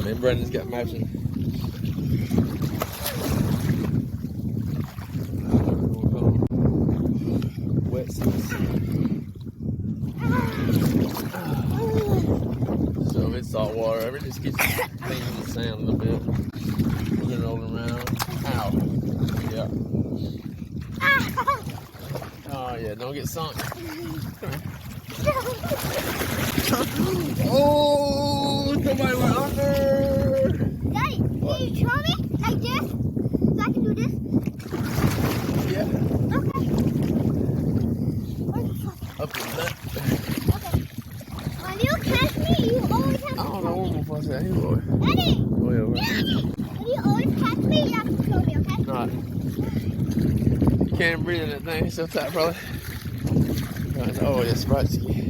Me and Brendan's got matching. Wetsuits. So if it's salt water, it just gets cleaning the sand a little bit. We're gonna roll around. Ow. Yeah. Oh yeah, don't get sunk. Oh, somebody went under. Daddy, can you show me like this? So I can do this? Yeah. Okay. Where's the fuck? Up in that. Okay. When you catch me, you always have to I don't know what the fuck's that anymore. Daddy! Way over. Daddy! When you always catch me, you have to show me, okay? Alright. You can't breathe in that thing, it's so tight, brother. Oh, it's spicy.